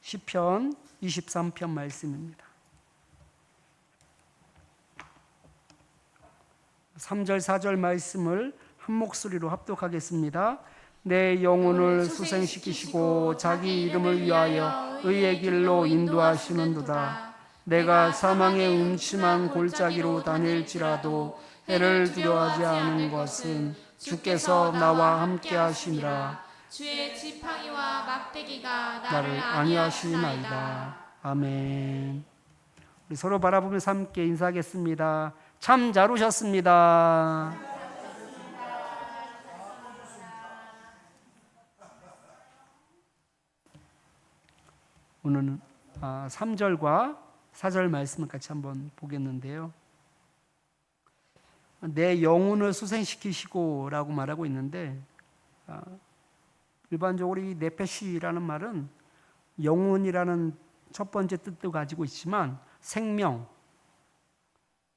시편 23편 말씀입니다. 3절 4절 말씀을 한 목소리로 합독하겠습니다. 내 영혼을 소생시키시고 자기 이름을 위하여 의의 길로 인도하시는도다. 내가 사망의 음침한 골짜기로 다닐지라도 해를 두려워하지 않은 것은 주께서 나와 함께 하시니라. 주의 지팡이와 막대기가 나를 안위하시나이다. 아멘. 우리 서로 바라보면서 함께 인사하겠습니다. 참 잘 오셨습니다. 오늘은 3절과 4절 말씀을 같이 한번 보겠는데요. 내 영혼을 소생시키시고 라고 말하고 있는데, 일반적으로 이 네페시라는 말은 영혼이라는 첫 번째 뜻도 가지고 있지만 생명,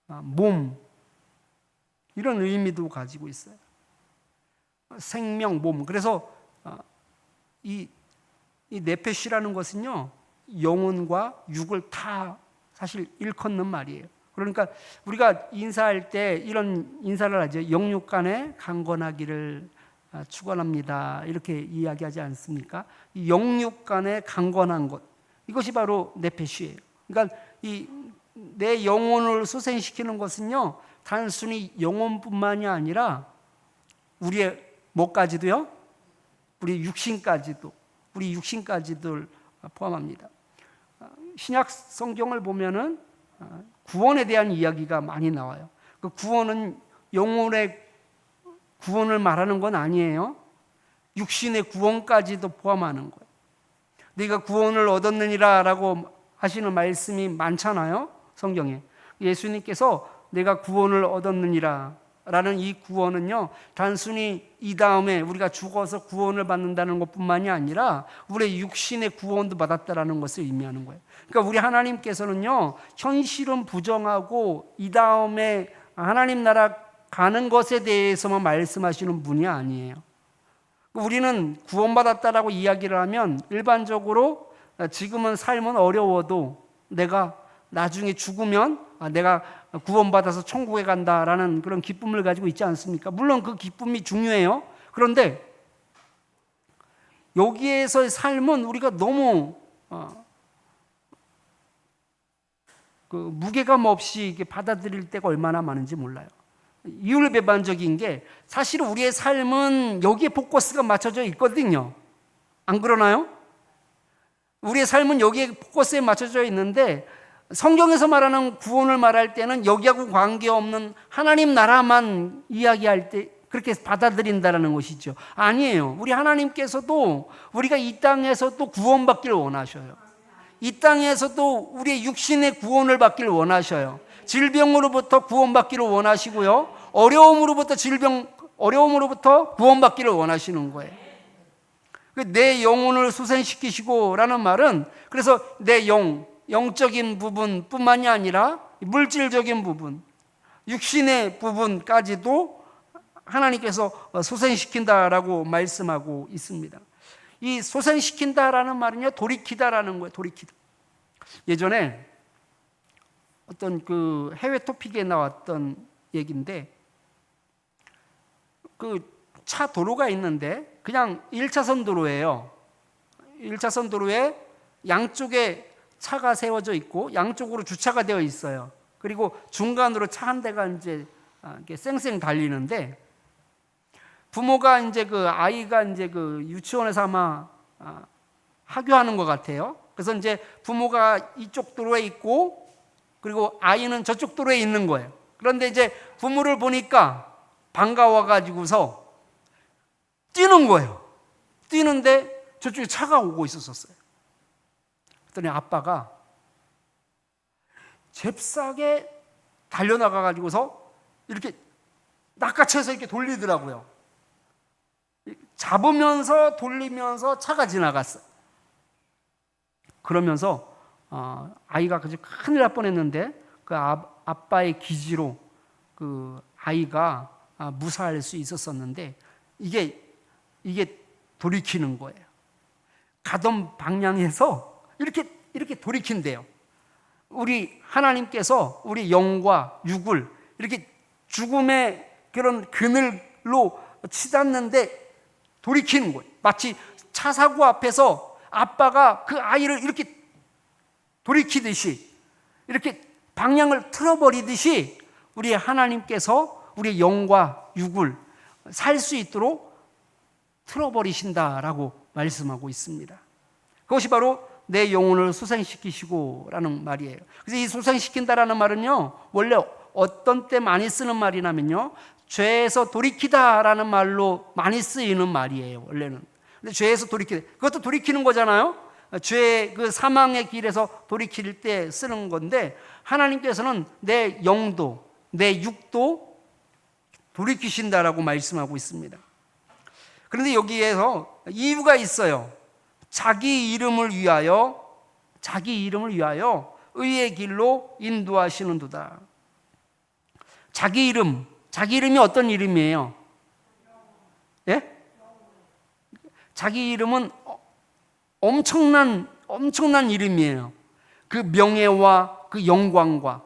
몸 이런 의미도 가지고 있어요. 생명, 몸. 그래서 이 네페시라는 것은요, 영혼과 육을 다 사실 일컫는 말이에요. 그러니까 우리가 인사할 때 이런 인사를 하죠. 영육간에 강건하기를 축원합니다. 이렇게 이야기하지 않습니까? 이 영육간에 강건한 것, 이것이 바로 네페시예요. 그러니까 내 영혼을 소생시키는 것은요, 단순히 영혼뿐만이 아니라 우리의 뭐까지도요? 우리 육신까지도, 우리 육신까지도 포함합니다. 신약 성경을 보면은 구원에 대한 이야기가 많이 나와요. 그 구원은 영혼의 구원을 말하는 건 아니에요. 육신의 구원까지도 포함하는 거예요. 네가 구원을 얻었느니라 라고 하시는 말씀이 많잖아요, 성경에. 예수님께서 내가 구원을 얻었느니라 라는 이 구원은요, 단순히 이 다음에 우리가 죽어서 구원을 받는다는 것뿐만이 아니라 우리의 육신의 구원도 받았다라는 것을 의미하는 거예요. 그러니까 우리 하나님께서는요, 현실은 부정하고 이 다음에 하나님 나라 가는 것에 대해서만 말씀하시는 분이 아니에요. 우리는 구원받았다라고 이야기를 하면 일반적으로 지금은 삶은 어려워도 내가 나중에 죽으면 내가 구원받아서 천국에 간다라는 그런 기쁨을 가지고 있지 않습니까? 물론 그 기쁨이 중요해요. 그런데 여기에서의 삶은 우리가 너무 무게감 없이 이렇게 받아들일 때가 얼마나 많은지 몰라요. 이율배반적인 게 사실 우리의 삶은 여기에 포커스가 맞춰져 있거든요. 안 그러나요? 우리의 삶은 여기에 포커스에 맞춰져 있는데 성경에서 말하는 구원을 말할 때는 여기하고 관계없는 하나님 나라만 이야기할 때 그렇게 받아들인다는 것이죠. 아니에요. 우리 하나님께서도 우리가 이 땅에서도 구원받기를 원하셔요. 이 땅에서도 우리의 육신의 구원을 받기를 원하셔요. 질병으로부터 구원받기를 원하시고요. 어려움으로부터 구원받기를 원하시는 거예요. 내 영혼을 소생시키시고 라는 말은 그래서 내 영적인 부분뿐만이 아니라 물질적인 부분, 육신의 부분까지도 하나님께서 소생시킨다라고 말씀하고 있습니다. 이 소생시킨다라는 말은요, 돌이키다라는 거예요. 돌이키다. 예전에 어떤 그 해외 토픽에 나왔던 얘기인데, 그 차 도로가 있는데 그냥 1차선 도로예요. 1차선 도로에 양쪽에 차가 세워져 있고 양쪽으로 주차가 되어 있어요. 그리고 중간으로 차 한 대가 이제 이렇게 쌩쌩 달리는데, 부모가 이제 그 아이가 이제 그 유치원에서 아마 하교하는 것 같아요. 그래서 이제 부모가 이쪽 도로에 있고 그리고 아이는 저쪽 도로에 있는 거예요. 그런데 이제 부모를 보니까 반가워가지고서 뛰는 거예요. 뛰는데 저쪽에 차가 오고 있었어요. 그랬더니 아빠가 잽싸게 달려나가가지고서 이렇게 낚아채서 이렇게 돌리더라고요. 잡으면서 돌리면서 차가 지나갔어요. 그러면서 아이가 큰일 날 뻔했는데 그 아빠의 기지로 그 아이가 무사할 수 있었었는데 이게 돌이키는 거예요. 가던 방향에서 이렇게 돌이킨대요. 우리 하나님께서 우리 영과 육을 이렇게 죽음의 그런 그늘로 치닫는데 돌이키는 거예요. 마치 차 사고 앞에서 아빠가 그 아이를 이렇게 돌이키듯이, 이렇게 방향을 틀어버리듯이 우리 하나님께서 우리 영과 육을 살 수 있도록 틀어버리신다라고 말씀하고 있습니다. 그것이 바로 내 영혼을 소생시키시고라는 말이에요. 그래서 이 소생시킨다라는 말은요, 원래 어떤 때 많이 쓰는 말이냐면요, 죄에서 돌이키다라는 말로 많이 쓰이는 말이에요, 원래는. 근데 죄에서 돌이키다, 그것도 돌이키는 거잖아요. 죄의 그 사망의 길에서 돌이킬 때 쓰는 건데, 하나님께서는 내 영도, 내 육도 돌이키신다라고 말씀하고 있습니다. 그런데 여기에서 이유가 있어요. 자기 이름을 위하여 의의 길로 인도하시는도다. 자기 이름이 어떤 이름이에요? 예? 자기 이름은 엄청난 이름이에요. 그 명예와 그 영광과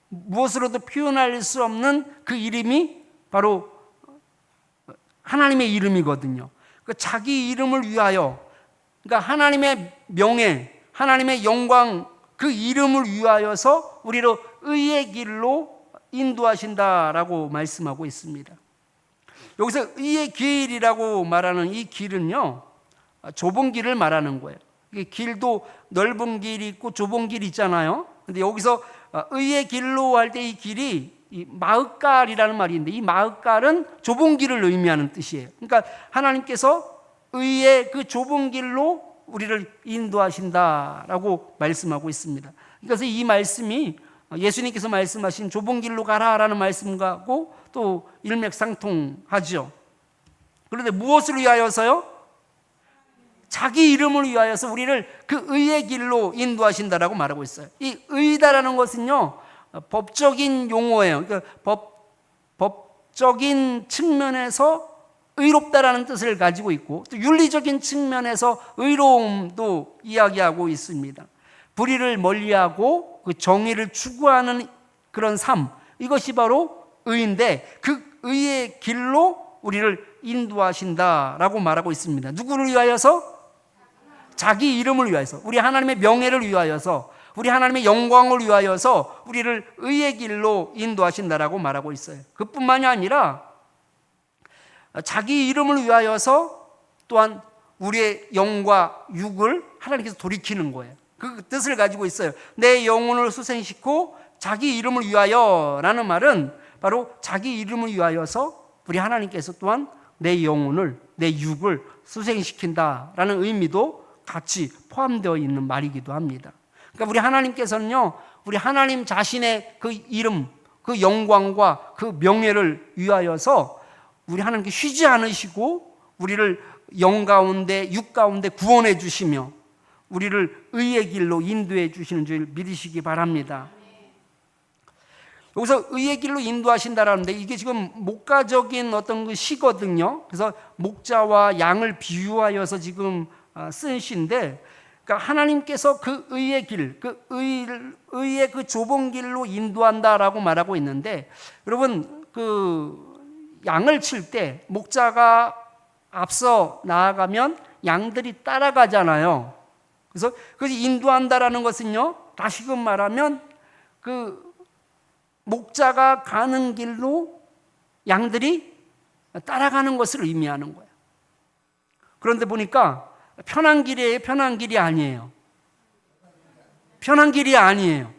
무엇으로도 표현할 수 없는 그 이름이 바로 하나님의 이름이거든요. 그 자기 이름을 위하여, 그러니까 하나님의 명예, 하나님의 영광, 그 이름을 위하여서 우리를 의의 길로 인도하신다라고 말씀하고 있습니다. 여기서 의의 길이라고 말하는 이 길은요, 좁은 길을 말하는 거예요. 길도 넓은 길이 있고 좁은 길이 있잖아요. 근데 여기서 의의 길로 할 때 이 길이 이 마흑갈이라는 말이 있는데, 이 마흑갈은 좁은 길을 의미하는 뜻이에요. 그러니까 하나님께서 의의 그 좁은 길로 우리를 인도하신다라고 말씀하고 있습니다. 그래서 이 말씀이 예수님께서 말씀하신 좁은 길로 가라라는 말씀과도 또 일맥상통하죠. 그런데 무엇을 위하여서요? 자기 이름을 위하여서 우리를 그 의의 길로 인도하신다라고 말하고 있어요. 이 의다라는 것은요, 법적인 용어예요. 그러니까 법적인 측면에서 의롭다라는 뜻을 가지고 있고, 또 윤리적인 측면에서 의로움도 이야기하고 있습니다. 불의를 멀리하고 그 정의를 추구하는 그런 삶, 이것이 바로 의인데, 그 의의 길로 우리를 인도하신다라고 말하고 있습니다. 누구를 위하여서? 자기 이름을 위하여서, 우리 하나님의 명예를 위하여서, 우리 하나님의 영광을 위하여서 우리를 의의 길로 인도하신다라고 말하고 있어요. 그뿐만이 아니라 자기 이름을 위하여서 또한 우리의 영과 육을 하나님께서 돌이키는 거예요. 그 뜻을 가지고 있어요. 내 영혼을 소생시키고 자기 이름을 위하여라는 말은 바로 자기 이름을 위하여서 우리 하나님께서 또한 내 영혼을, 내 육을 소생시킨다라는 의미도 같이 포함되어 있는 말이기도 합니다. 그러니까 우리 하나님께서는요, 우리 하나님 자신의 그 이름, 그 영광과 그 명예를 위하여서 우리 하나님께 쉬지 않으시고 우리를 영 가운데, 육 가운데 구원해 주시며 우리를 의의 길로 인도해 주시는 줄 믿으시기 바랍니다. 여기서 의의 길로 인도하신다라는데, 이게 지금 목가적인 어떤 그 시거든요. 그래서 목자와 양을 비유하여서 지금 쓴 시인데, 그러니까 하나님께서 그 의의 길, 그 의의 그 좁은 길로 인도한다라고 말하고 있는데, 여러분 그 양을 칠 때 목자가 앞서 나아가면 양들이 따라가잖아요. 그래서 인도한다라는 것은요, 다시금 말하면 그 목자가 가는 길로 양들이 따라가는 것을 의미하는 거예요. 그런데 보니까 편한 길이에요? 편한 길이 아니에요. 편한 길이 아니에요.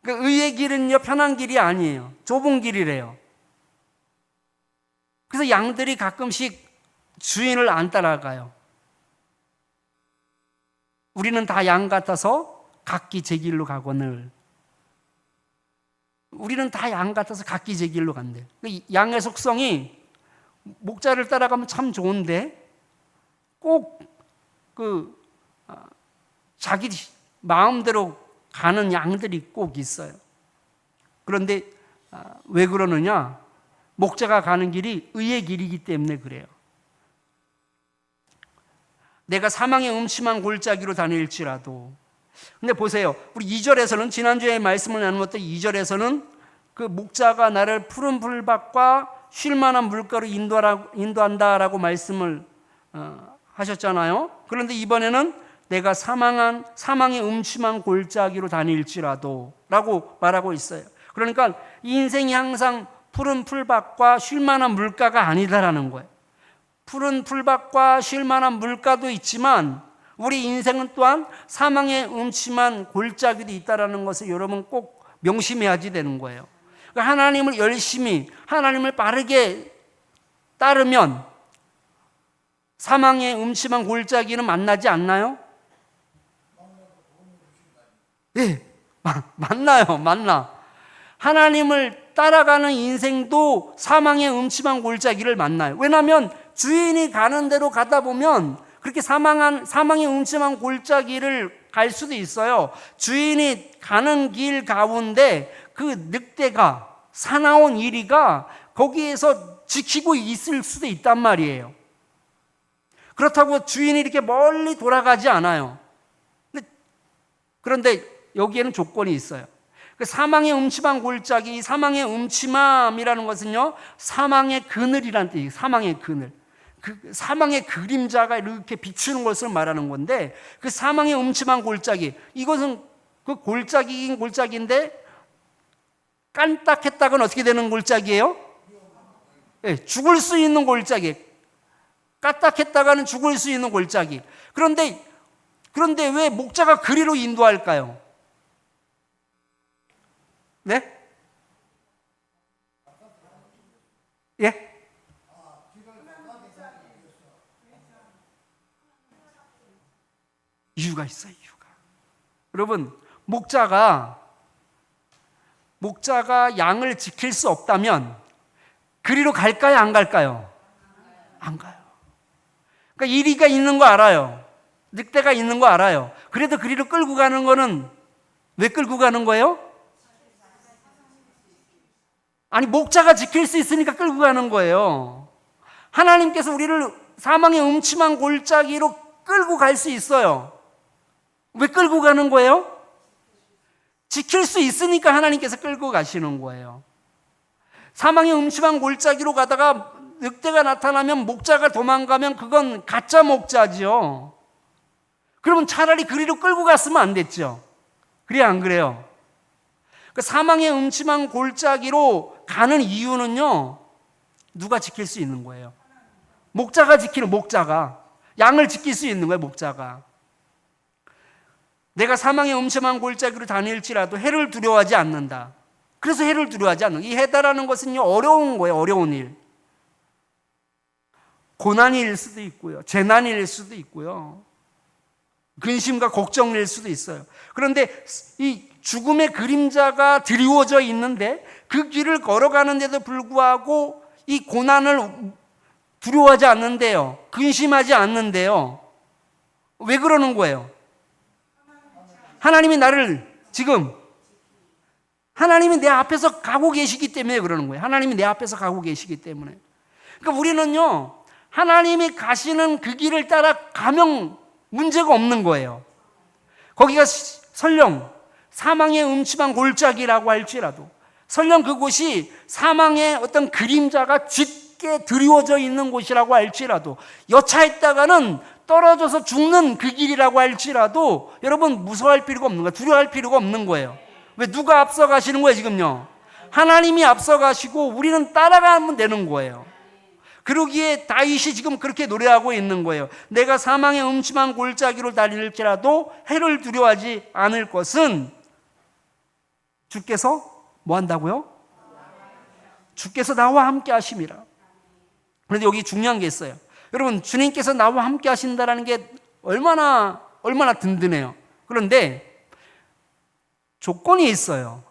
그 의의 길은요, 편한 길이 아니에요. 좁은 길이래요. 그래서 양들이 가끔씩 주인을 안 따라가요. 우리는 다 양 같아서 각기 제 길로 가거늘. 우리는 다 양 같아서 각기 제 길로 간대. 양의 속성이 목자를 따라가면 참 좋은데 꼭 자기 마음대로 가는 양들이 꼭 있어요. 그런데 왜 그러느냐? 목자가 가는 길이 의의 길이기 때문에 그래요. 내가 사망의 음침한 골짜기로 다닐지라도. 근데 보세요. 우리 2절에서는 지난주에 말씀을 나누었던 2절에서는 그 목자가 나를 푸른 풀밭과 쉴 만한 물가로 인도한다라고 말씀을 하셨잖아요. 그런데 이번에는 내가 사망의 음침한 골짜기로 다닐지라도 라고 말하고 있어요. 그러니까 이 인생이 항상 푸른 풀밭과 쉴 만한 물가가 아니다라는 거예요. 푸른 풀밭과 쉴 만한 물가도 있지만 우리 인생은 또한 사망의 음침한 골짜기도 있다라는 것을 여러분 꼭 명심해야지 되는 거예요. 하나님을 열심히, 하나님을 빠르게 따르면 사망의 음침한 골짜기는 만나지 않나요? 네, 만나. 하나님을 따라가는 인생도 사망의 음침한 골짜기를 만나요. 왜냐하면 주인이 가는 대로 가다 보면 그렇게 사망의 음침한 골짜기를 갈 수도 있어요. 주인이 가는 길 가운데 그 늑대가, 사나운 이리가 거기에서 지키고 있을 수도 있단 말이에요. 그렇다고 주인이 이렇게 멀리 돌아가지 않아요. 그런데 여기에는 조건이 있어요. 그 사망의 음침한 골짜기, 사망의 음침함이라는 것은요, 사망의 그늘이라는 뜻이에요. 사망의 그늘. 그 사망의 그림자가 이렇게 비추는 것을 말하는 건데, 그 사망의 음침한 골짜기, 이것은 그 골짜기인 골짜기인데 깐딱했다가는 어떻게 되는 골짜기예요? 네, 죽을 수 있는 골짜기. 까딱했다가는 죽을 수 있는 골짜기. 그런데 왜 목자가 그리로 인도할까요? 네? 예? 이유가 있어요, 이유가. 여러분, 목자가 양을 지킬 수 없다면 그리로 갈까요, 안 갈까요? 안 가요. 그러니까 이리가 있는 거 알아요. 늑대가 있는 거 알아요. 그래도 그리로 끌고 가는 거는 왜 끌고 가는 거예요? 아니, 목자가 지킬 수 있으니까 끌고 가는 거예요. 하나님께서 우리를 사망의 음침한 골짜기로 끌고 갈 수 있어요. 왜 끌고 가는 거예요? 지킬 수 있으니까 하나님께서 끌고 가시는 거예요. 사망의 음침한 골짜기로 가다가 늑대가 나타나면, 목자가 도망가면 그건 가짜 목자죠. 그러면 차라리 그리로 끌고 갔으면 안 됐죠. 그래, 안 그래요? 그 사망의 음침한 골짜기로 가는 이유는요, 누가 지킬 수 있는 거예요? 목자가 양을 지킬 수 있는 거예요. 목자가. 내가 사망의 음침한 골짜기로 다닐지라도 해를 두려워하지 않는다. 그래서 해를 두려워하지 않는, 이 해다라는 것은요, 어려운 거예요. 어려운 일. 고난일 수도 있고요, 재난일 수도 있고요, 근심과 걱정일 수도 있어요. 그런데 이 죽음의 그림자가 드리워져 있는데 그 길을 걸어가는데도 불구하고 이 고난을 두려워하지 않는데요, 근심하지 않는데요. 왜 그러는 거예요? 하나님이 하나님이 내 앞에서 가고 계시기 때문에 그러는 거예요. 하나님이 내 앞에서 가고 계시기 때문에. 그러니까 우리는요, 하나님이 가시는 그 길을 따라 가면 문제가 없는 거예요. 거기가 설령 사망의 음침한 골짜기라고 할지라도, 설령 그곳이 사망의 어떤 그림자가 짙게 드리워져 있는 곳이라고 할지라도, 여차했다가는 떨어져서 죽는 그 길이라고 할지라도 여러분 무서워할 필요가 없는 거예요. 두려워할 필요가 없는 거예요. 왜? 누가 앞서 가시는 거예요, 지금요? 하나님이 앞서 가시고 우리는 따라가면 되는 거예요. 그러기에 다윗이 지금 그렇게 노래하고 있는 거예요. 내가 사망의 음침한 골짜기로 달릴지라도 해를 두려워하지 않을 것은 주께서 뭐 한다고요? 주께서 나와 함께 하심이라. 그런데 여기 중요한 게 있어요. 여러분, 주님께서 나와 함께 하신다는 게 얼마나 든든해요. 그런데 조건이 있어요.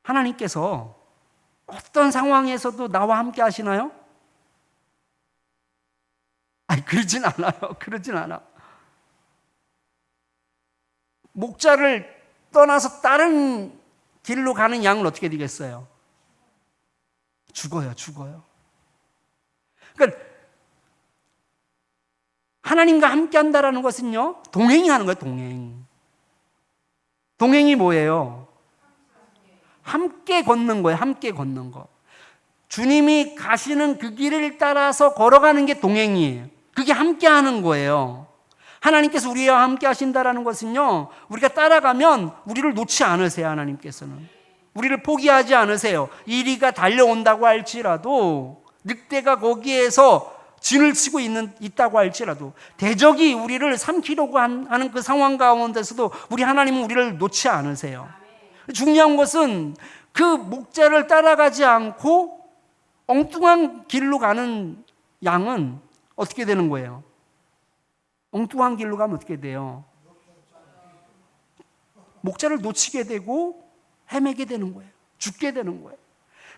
하나님께서 어떤 상황에서도 나와 함께 하시나요? 아니, 그러진 않아요. 목자를 떠나서 다른 길로 가는 양은 어떻게 되겠어요? 죽어요. 그러니까 하나님과 함께 한다라는 것은요, 동행이 하는 거예요, 동행. 동행이 뭐예요? 함께 걷는 거예요, 함께 걷는 거. 주님이 가시는 그 길을 따라서 걸어가는 게 동행이에요. 그게 함께 하는 거예요. 하나님께서 우리와 함께 하신다라는 것은요, 우리가 따라가면 우리를 놓지 않으세요, 하나님께서는. 우리를 포기하지 않으세요. 이리가 달려온다고 할지라도, 늑대가 거기에서 진을 치고 있다고 할지라도, 대적이 우리를 삼키려고 하는 그 상황 가운데서도 우리 하나님은 우리를 놓지 않으세요. 중요한 것은 그 목자를 따라가지 않고 엉뚱한 길로 가는 양은 어떻게 되는 거예요? 엉뚱한 길로 가면 어떻게 돼요? 목자를 놓치게 되고 헤매게 되는 거예요. 죽게 되는 거예요.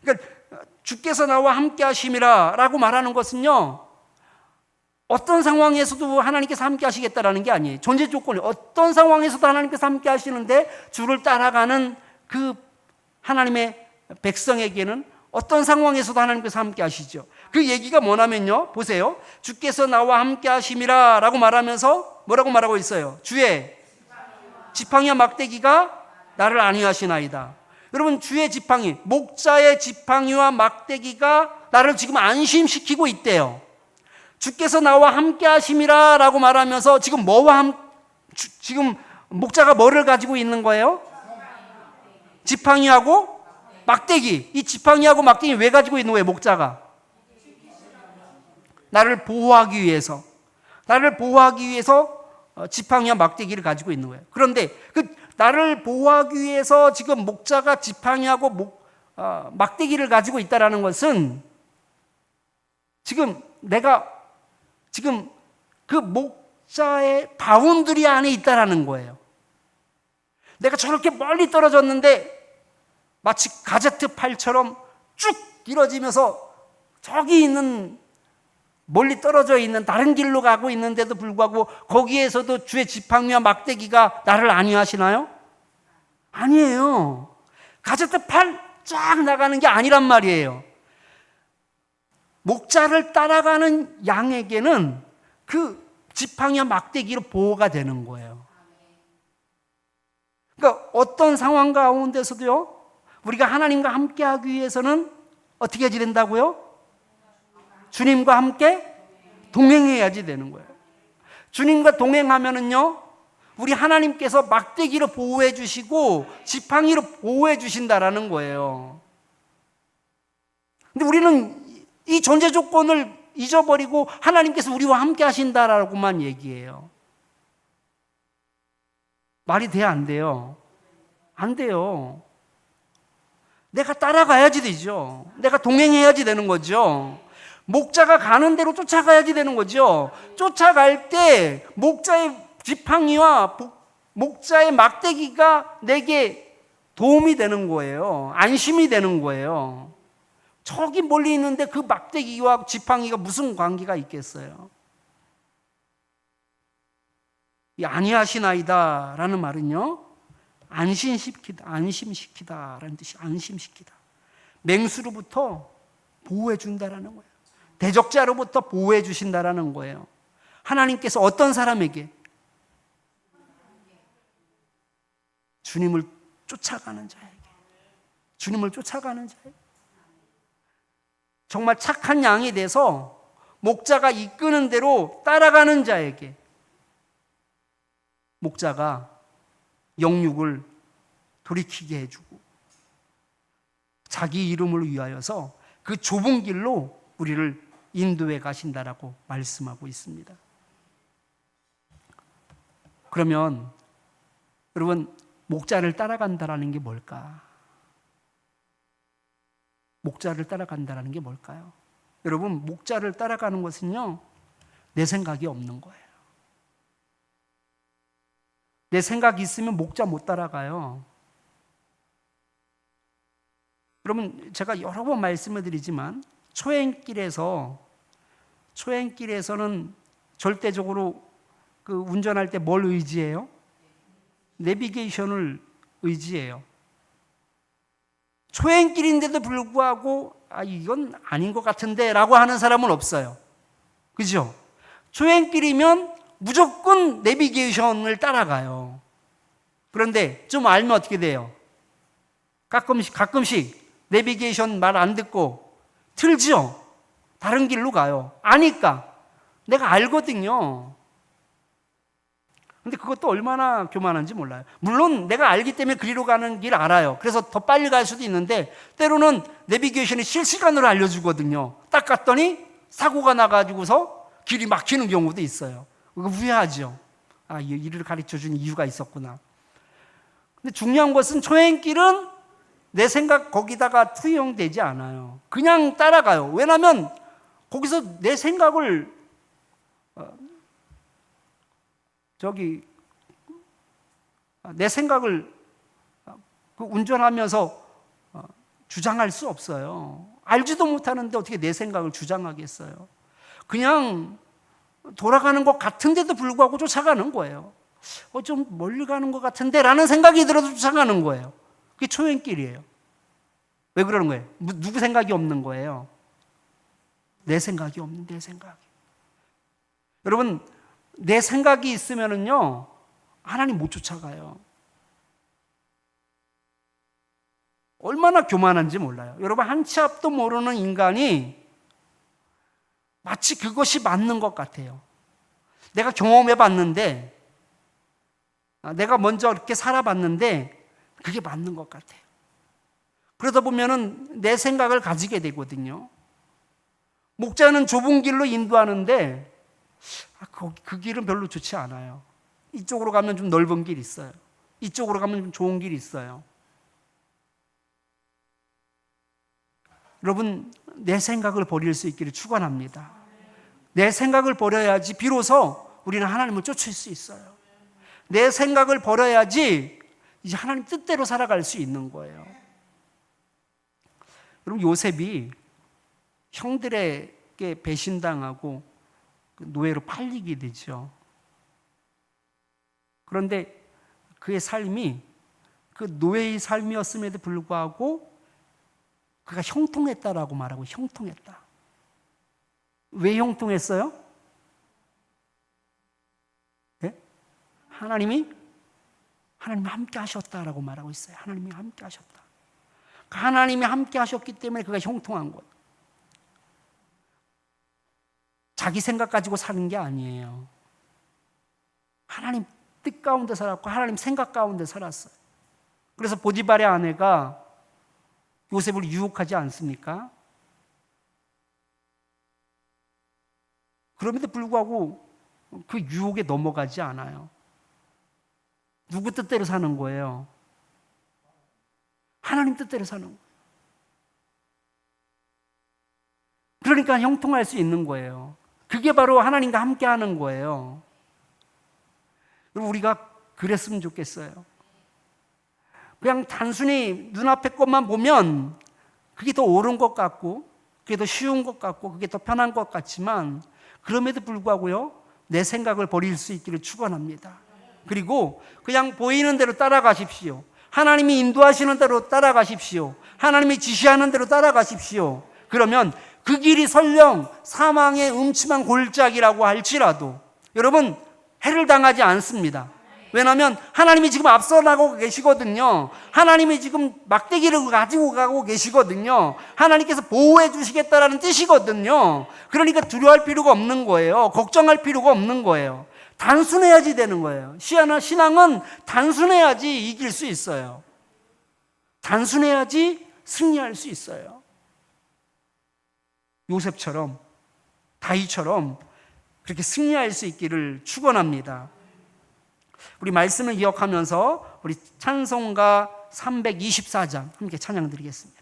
그러니까 주께서 나와 함께 하심이라 라고 말하는 것은요, 어떤 상황에서도 하나님께서 함께 하시겠다라는 게 아니에요. 존재 조건이 어떤 상황에서도 하나님께서 함께 하시는데 주를 따라가는 그 하나님의 백성에게는 어떤 상황에서도 하나님께서 함께 하시죠. 그 얘기가 뭐냐면요, 보세요. 주께서 나와 함께 하심이라 라고 말하면서 뭐라고 말하고 있어요? 주의 지팡이와 막대기가 나를 안위하시나이다. 여러분, 주의 지팡이, 목자의 지팡이와 막대기가 나를 지금 안심시키고 있대요. 주께서 나와 함께 하심이라 라고 말하면서 지금 지금 목자가 뭐를 가지고 있는 거예요? 지팡이하고 막대기. 이 지팡이하고 막대기 왜 가지고 있는 거예요, 목자가? 나를 보호하기 위해서. 나를 보호하기 위해서 지팡이와 막대기를 가지고 있는 거예요. 그런데 그 나를 보호하기 위해서 지금 목자가 지팡이하고 막대기를 가지고 있다는 것은 지금 내가 지금 그 목자의 바운드리 안에 있다라는 거예요. 내가 저렇게 멀리 떨어졌는데 마치 가제트 팔처럼 쭉 길어지면서 저기 있는 멀리 떨어져 있는 다른 길로 가고 있는데도 불구하고 거기에서도 주의 지팡이와 막대기가 나를 안위하시나요? 아니에요. 가제트 팔 쫙 나가는 게 아니란 말이에요. 목자를 따라가는 양에게는 그 지팡이와 막대기로 보호가 되는 거예요. 그러니까 어떤 상황 가운데서도요, 우리가 하나님과 함께 하기 위해서는 어떻게 해야지 된다고요? 주님과 함께 동행해야지 되는 거예요. 주님과 동행하면은요, 우리 하나님께서 막대기로 보호해 주시고 지팡이로 보호해 주신다라는 거예요. 근데 우리는 이 존재 조건을 잊어버리고 하나님께서 우리와 함께 하신다라고만 얘기해요. 말이 돼야 안 돼요? 안 돼요. 내가 따라가야지 되죠. 내가 동행해야지 되는 거죠. 목자가 가는 대로 쫓아가야지 되는 거죠. 쫓아갈 때 목자의 지팡이와 목자의 막대기가 내게 도움이 되는 거예요. 안심이 되는 거예요. 저기 멀리 있는데 그 막대기와 지팡이가 무슨 관계가 있겠어요? 이 안위하시나이다 라는 말은요, 안심시키다 라는 뜻이 안심시키다. 맹수로부터 보호해 준다라는 거예요. 대적자로부터 보호해 주신다라는 거예요. 하나님께서 어떤 사람에게? 주님을 쫓아가는 자에게. 주님을 쫓아가는 자에게. 정말 착한 양이 돼서 목자가 이끄는 대로 따라가는 자에게 목자가 영육을 돌이키게 해주고 자기 이름을 위하여서 그 좁은 길로 우리를 인도해 가신다라고 말씀하고 있습니다. 그러면 여러분, 목자를 따라간다라는 게 뭘까? 목자를 따라간다라는 게 뭘까요? 여러분, 목자를 따라가는 것은요, 내 생각이 없는 거예요. 내 생각이 있으면 목자 못 따라가요. 여러분, 제가 여러 번 말씀을 드리지만 초행길에서는 절대적으로 그 운전할 때 뭘 의지해요? 내비게이션을 의지해요. 초행길인데도 불구하고 이건 아닌 것 같은데 라고 하는 사람은 없어요. 그죠? 초행길이면 무조건 내비게이션을 따라가요. 그런데 좀 알면 어떻게 돼요? 가끔씩 내비게이션 말 안 듣고 틀죠? 다른 길로 가요. 아니까. 내가 알거든요. 근데 그것도 얼마나 교만한지 몰라요. 물론 내가 알기 때문에 그리로 가는 길 알아요. 그래서 더 빨리 갈 수도 있는데 때로는 내비게이션이 실시간으로 알려주거든요. 딱 갔더니 사고가 나가지고서 길이 막히는 경우도 있어요. 그거 후회하죠. 아, 이를 가르쳐준 이유가 있었구나. 근데 중요한 것은 초행길은 내 생각 거기다가 투영되지 않아요. 그냥 따라가요. 왜냐하면 거기서 내 생각을 운전하면서 주장할 수 없어요. 알지도 못하는데 어떻게 내 생각을 주장하겠어요? 그냥 돌아가는 것 같은데도 불구하고 쫓아가는 거예요. 좀 멀리 가는 것 같은데 라는 생각이 들어도 쫓아가는 거예요. 그게 초행길이에요. 왜 그러는 거예요? 누구 생각이 없는 거예요? 내 생각이 없는 내 생각이. 여러분, 내 생각이 있으면은요, 하나님 못 쫓아가요. 얼마나 교만한지 몰라요. 여러분, 한 치 앞도 모르는 인간이 마치 그것이 맞는 것 같아요. 내가 경험해 봤는데, 내가 먼저 이렇게 살아봤는데, 그게 맞는 것 같아요. 그러다 보면은 내 생각을 가지게 되거든요. 목자는 좁은 길로 인도하는데, 그 길은 별로 좋지 않아요. 이쪽으로 가면 좀 넓은 길이 있어요. 이쪽으로 가면 좀 좋은 길이 있어요. 여러분, 내 생각을 버릴 수 있기를 축원합니다. 내 생각을 버려야지 비로소 우리는 하나님을 쫓을 수 있어요. 내 생각을 버려야지 이제 하나님 뜻대로 살아갈 수 있는 거예요. 여러분, 요셉이 형들에게 배신당하고 노예로 팔리게 되죠. 그런데 그의 삶이 그 노예의 삶이었음에도 불구하고 그가 형통했다라고 말하고, 형통했다. 왜 형통했어요? 네? 하나님이 함께 하셨다라고 말하고 있어요. 하나님이 함께 하셨다. 하나님이 함께 하셨기 때문에 그가 형통한 거예요. 자기 생각 가지고 사는 게 아니에요. 하나님 뜻 가운데 살았고 하나님 생각 가운데 살았어요. 그래서 보디발의 아내가 요셉을 유혹하지 않습니까? 그럼에도 불구하고 그 유혹에 넘어가지 않아요. 누구 뜻대로 사는 거예요? 하나님 뜻대로 사는 거예요. 그러니까 형통할 수 있는 거예요. 그게 바로 하나님과 함께 하는 거예요. 우리가 그랬으면 좋겠어요. 그냥 단순히 눈앞의 것만 보면 그게 더 옳은 것 같고 그게 더 쉬운 것 같고 그게 더 편한 것 같지만 그럼에도 불구하고요, 내 생각을 버릴 수 있기를 축원합니다. 그리고 그냥 보이는 대로 따라가십시오. 하나님이 인도하시는 대로 따라가십시오. 하나님이 지시하는 대로 따라가십시오. 그러면 그 길이 설령 사망의 음침한 골짜기라고 할지라도 여러분, 해를 당하지 않습니다. 왜냐하면 하나님이 지금 앞서 나가고 계시거든요. 하나님이 지금 막대기를 가지고 가고 계시거든요. 하나님께서 보호해 주시겠다라는 뜻이거든요. 그러니까 두려워할 필요가 없는 거예요. 걱정할 필요가 없는 거예요. 단순해야지 되는 거예요. 신앙은 단순해야지 이길 수 있어요. 단순해야지 승리할 수 있어요. 요셉처럼, 다윗처럼 그렇게 승리할 수 있기를 축원합니다. 우리 말씀을 기억하면서 우리 찬송가 324장 함께 찬양 드리겠습니다.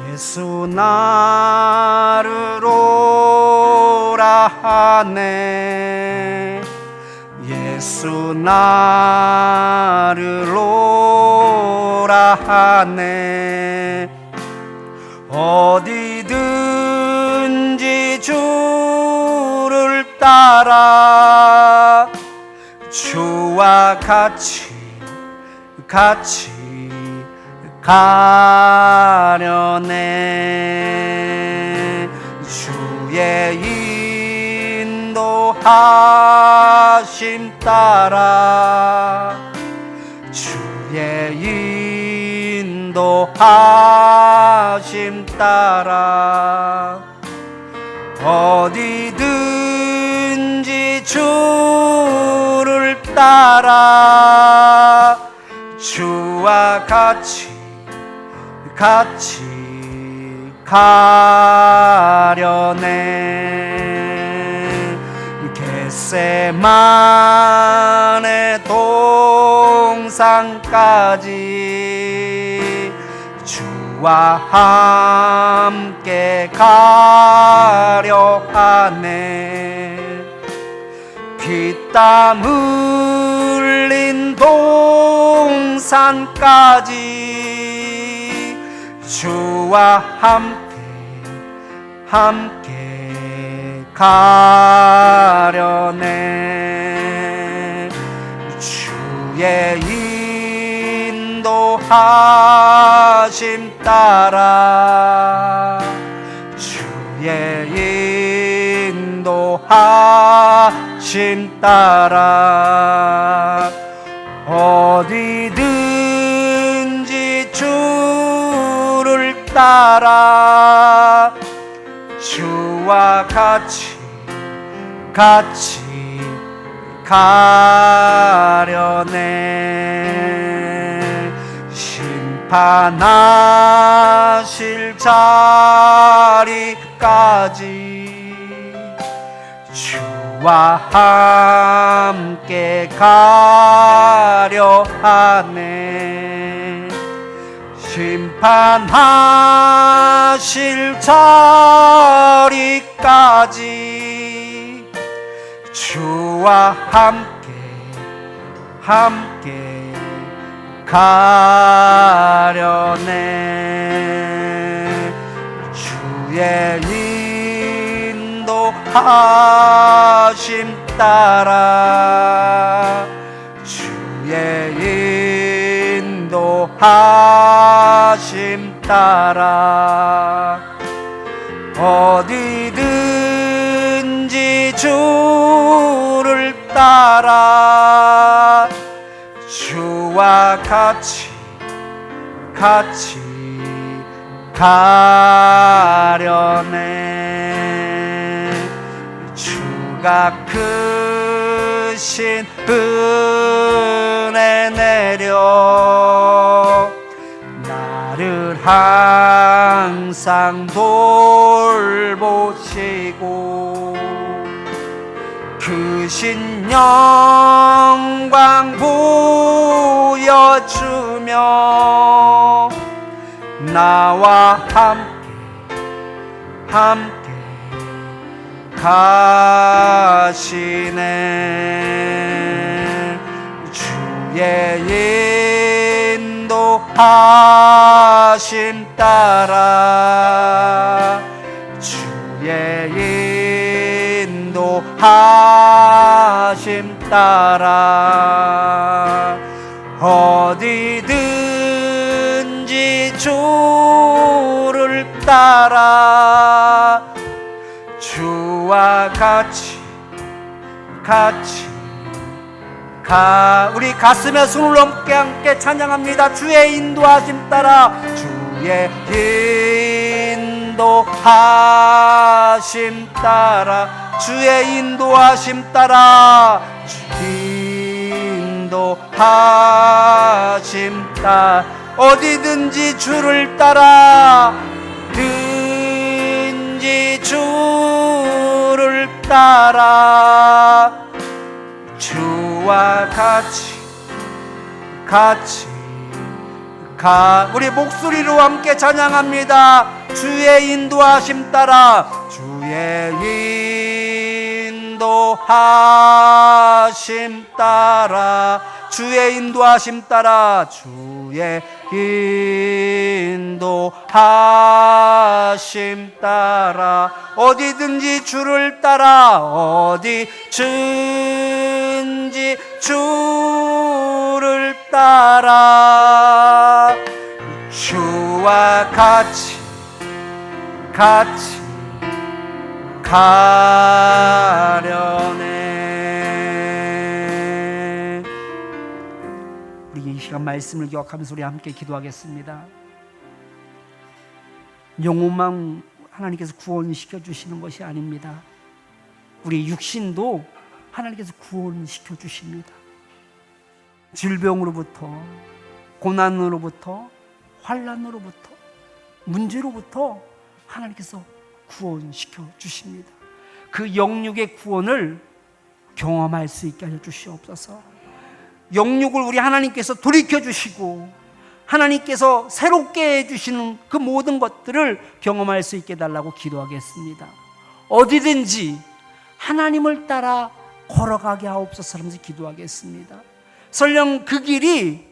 예수 나를 오라 하네. 예수 나를 오라 하네. 어디든 같이 가려네. 주의 인도하심 따라 주의 인도하심 따라 어디든지 주를 따라 주와 같이 가려네. 겟세마네 동산까지 주와 함께 가려 하네. 피땀 흘린 동산까지 주와 함께 가려네. 주의 인도하심 따라 주의 인도하심 따라 어디든지 주를 따라 주와 같이 가려네. 심판하실 자리까지 주와 함께 가려 하네. 심판하실 자리까지 주와 함께 가려네. 주의 인도하심 따라 주의 인도하심 따라 어디든지 주를 따라 주와 같이 가려네. 주가 크신 은혜 내려 나를 항상 돌보시고 크신 영광 보여주며 나와 함께 가시네. 주의 인도하심 따라 주의 인도하심 따라 어디든지 주를 따라 주와 우리 가슴에 손을 넘게 함께 찬양합니다. 주의 인도하심 따라 주의 인도하심 따라 주의 인도하심 따라 인도하심 따라 어디든지 주를 따라 든지 주를 따라 주와 우리 목소리로 함께 찬양합니다. 주의 인도하심 따라 주의 인도하심 따라 주의 인도하심 따라 주의 인도하심 따라 어디든지 주를 따라 어디 주를 어디든지 주를 따라 주와 같이 가려네. 우리 이 시간 말씀을 기억하면서 우리 함께 기도하겠습니다. 영혼만 하나님께서 구원시켜 주시는 것이 아닙니다. 우리 육신도 하나님께서 구원시켜 주십니다. 질병으로부터, 고난으로부터, 환난으로부터, 문제로부터 하나님께서 구원시켜 주십니다. 그 영육의 구원을 경험할 수 있게 하여 주시옵소서. 영육을 우리 하나님께서 돌이켜 주시고 하나님께서 새롭게 해주시는 그 모든 것들을 경험할 수 있게 해달라고 기도하겠습니다. 어디든지 하나님을 따라 걸어가게 하옵소서 하면서 기도하겠습니다. 설령 그 길이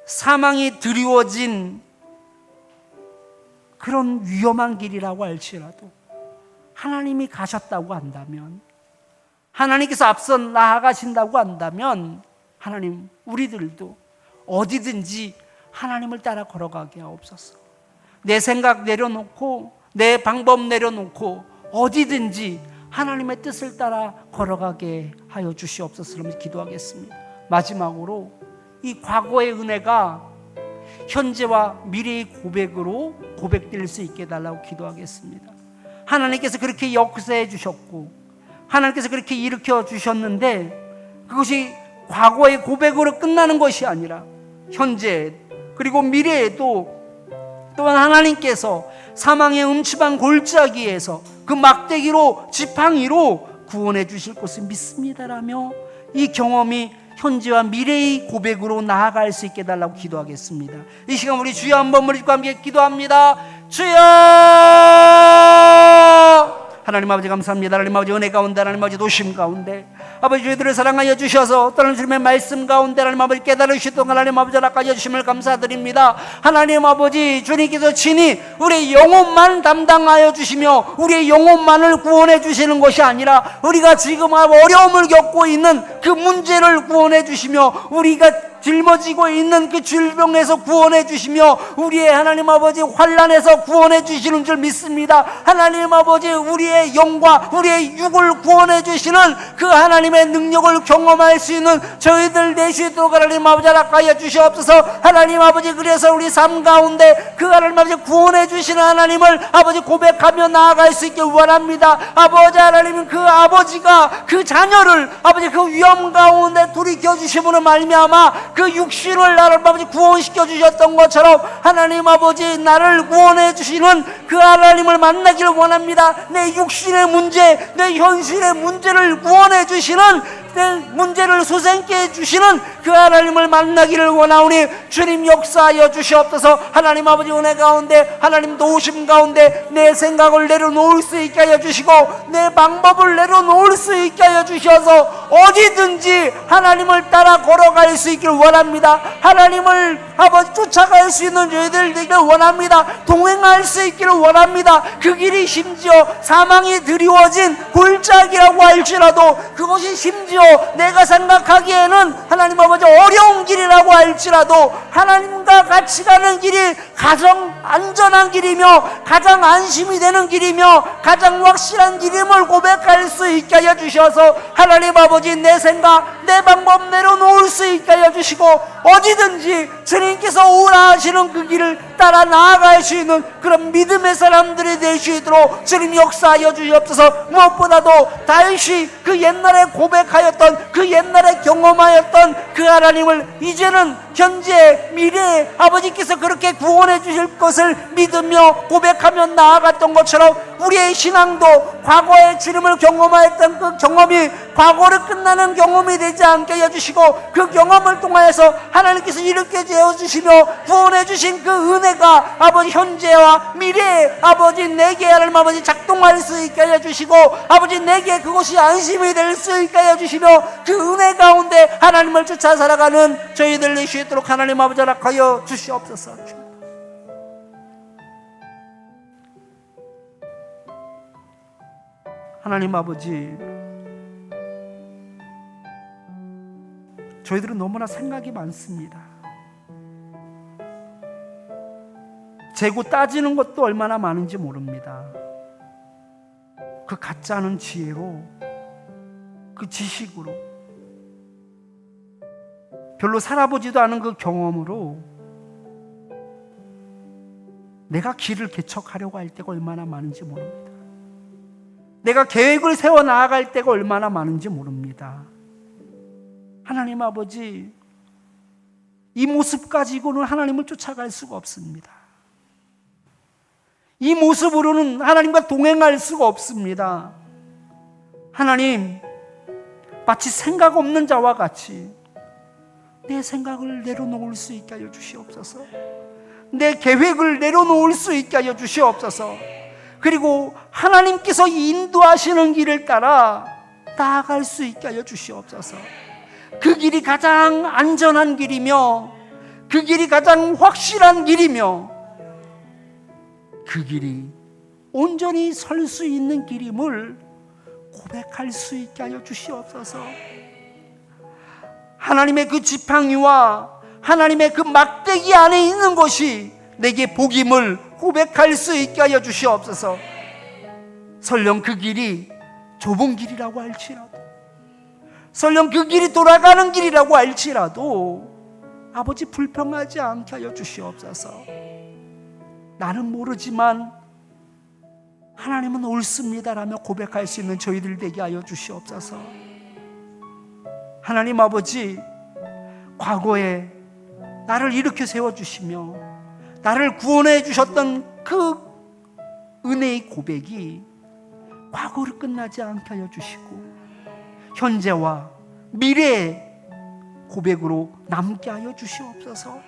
사망이 드리워진 그런 위험한 길이라고 할지라도 하나님이 가셨다고 한다면, 하나님께서 앞서 나아가신다고 한다면, 하나님 우리들도 어디든지 하나님을 따라 걸어가게 하옵소서. 내 생각 내려놓고 내 방법 내려놓고 어디든지 하나님의 뜻을 따라 걸어가게 하여 주시옵소서 하면서 기도하겠습니다. 마지막으로 이 과거의 은혜가 현재와 미래의 고백으로 고백될 수 있게 해달라고 기도하겠습니다. 하나님께서 그렇게 역사해 주셨고 하나님께서 그렇게 일으켜 주셨는데 그것이 과거의 고백으로 끝나는 것이 아니라 현재 그리고 미래에도 또한 하나님께서 사망의 음침한 골짜기에서 그 막대기로 지팡이로 구원해 주실 것을 믿습니다라며 이 경험이 현재와 미래의 고백으로 나아갈 수 있게 해달라고 기도하겠습니다. 이 시간 우리 주여 한번 머리과 함께 기도합니다. 주여! 하나님 아버지 감사합니다. 하나님 아버지 은혜 가운데, 하나님 아버지 노심 가운데 아버지 저희들을 사랑하여 주셔서 또는 주님의 말씀 가운데 하나님 아버지 깨달으시던 하나님 아버지 허락하여 주심을 감사드립니다. 하나님 아버지 주님께서 친히 우리의 영혼만 담당하여 주시며 우리의 영혼만을 구원해 주시는 것이 아니라 우리가 지금 어려움을 겪고 있는 그 문제를 구원해 주시며 우리가 짊어지고 있는 그 질병에서 구원해 주시며 우리의 하나님 아버지 환난에서 구원해 주시는 줄 믿습니다. 하나님 아버지 우리의 영과 우리의 육을 구원해 주시는 그 하나님의 능력을 경험할 수 있는 저희들 되시도록 하나님 아버지 허락하여 주시옵소서. 하나님 아버지 그래서 우리 삶 가운데 그 하나님 아버지 구원해 주시는 하나님을 아버지 고백하며 나아갈 수 있게 원합니다. 아버지 하나님 그 아버지가 그 자녀를 아버지 그 위험 가운데 돌이켜 주심으로 말미암아 그 육신을 나를 아버지 구원시켜 주셨던 것처럼 하나님 아버지 나를 구원해 주시는 그 하나님을 만나기를 원합니다. 내 육신의 문제, 내 현실의 문제를 구원해 주시는 내 문제를 소생케 해주시는 그 하나님을 만나기를 원하오니 주님 역사하여 주시옵소서. 하나님 아버지 은혜 가운데 하나님 도우심 가운데 내 생각을 내려놓을 수 있게 하여 주시고 내 방법을 내려놓을 수 있게 하여 주셔서 어디든지 하나님을 따라 걸어갈 수 있기를 원합니다. 하나님을 아버지 쫓아갈 수 있는 저희들 되기를 원합니다. 동행할 수 있기를 원합니다. 그 길이 심지어 사망이 드리워진 골짜기라고 할지라도 그것이 심지어 내가 생각하기에는 하나님 아버지 어려운 길이라고 할지라도 하나님과 같이 가는 길이 가장 안전한 길이며 가장 안심이 되는 길이며 가장 확실한 길임을 고백할 수 있게 하여 주셔서 하나님 아버지 내 생각 내 방법 내려놓을 수 있게 하여 주시고 어디든지 주님께서 오라 하시는 그 길을 따라 나아갈 수 있는 그런 믿음의 사람들이 될 수 있도록 주님 역사하여 주시옵소서. 무엇보다도 다윗이 그 옛날에 고백하였던 그 옛날에 경험하였던 그 하나님을 이제는 현재 미래에 아버지께서 그렇게 구원해 주실 것을 믿으며 고백하며 나아갔던 것처럼 우리의 신앙도 과거의 주님을 경험하였던 그 경험이 과거로 끝나는 경험이 되지 않게 해주시고 그 경험을 통하여서 하나님께서 이렇게 되어주시며 구원해 주신 그 은혜가 아버지 현재와 미래에 아버지 내게 하나님 아버지 작동할 수 있게 해주시고 아버지 내게 그것이 안심이 될 수 있게 해주시며 그 은혜 가운데 하나님을 쫓아 살아가는 저희들 될 수 있도록 하나님 아버지 허락하여 주시옵소서. 하나님 아버지 저희들은 너무나 생각이 많습니다. 재고 따지는 것도 얼마나 많은지 모릅니다. 그 같지 않은 지혜로, 그 지식으로, 별로 살아보지도 않은 그 경험으로 내가 길을 개척하려고 할 때가 얼마나 많은지 모릅니다. 내가 계획을 세워 나아갈 때가 얼마나 많은지 모릅니다. 하나님 아버지, 이 모습 가지고는 하나님을 쫓아갈 수가 없습니다. 이 모습으로는 하나님과 동행할 수가 없습니다. 하나님, 마치 생각 없는 자와 같이 내 생각을 내려놓을 수 있게 하여 주시옵소서. 내 계획을 내려놓을 수 있게 하여 주시옵소서. 그리고 하나님께서 인도하시는 길을 따라 나아갈 수 있게 하여 주시옵소서. 그 길이 가장 안전한 길이며, 그 길이 가장 확실한 길이며, 그 길이 온전히 설 수 있는 길임을 고백할 수 있게 하여 주시옵소서. 하나님의 그 지팡이와 하나님의 그 막대기 안에 있는 것이 내게 복임을 고백할 수 있게 하여 주시옵소서. 설령 그 길이 좁은 길이라고 할지라도, 설령 그 길이 돌아가는 길이라고 할지라도 아버지 불평하지 않게 하여 주시옵소서. 나는 모르지만 하나님은 옳습니다라며 고백할 수 있는 저희들 되게 하여 주시옵소서. 하나님 아버지, 과거에 나를 일으켜 세워주시며 나를 구원해 주셨던 그 은혜의 고백이 과거로 끝나지 않게 하여 주시고 현재와 미래의 고백으로 남게 하여 주시옵소서.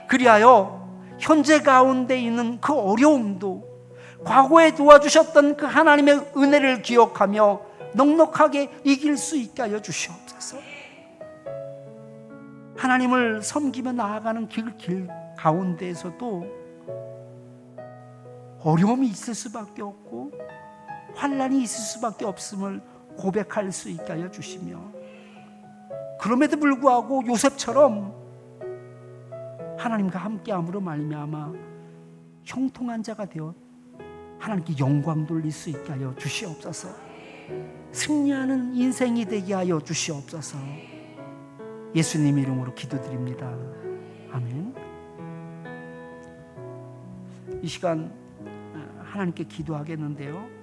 그리하여 현재 가운데 있는 그 어려움도 과거에 도와주셨던 그 하나님의 은혜를 기억하며 넉넉하게 이길 수 있게 하여 주시옵소서. 하나님을 섬기며 나아가는 길 가운데에서도 어려움이 있을 수밖에 없고 환난이 있을 수밖에 없음을 고백할 수 있게 하여 주시며, 그럼에도 불구하고 요셉처럼 하나님과 함께함으로 말미암아 형통한 자가 되어 하나님께 영광 돌릴 수 있게 하여 주시옵소서. 승리하는 인생이 되게 하여 주시옵소서. 예수님 이름으로 기도드립니다. 아멘. 이 시간 하나님께 기도하겠는데요,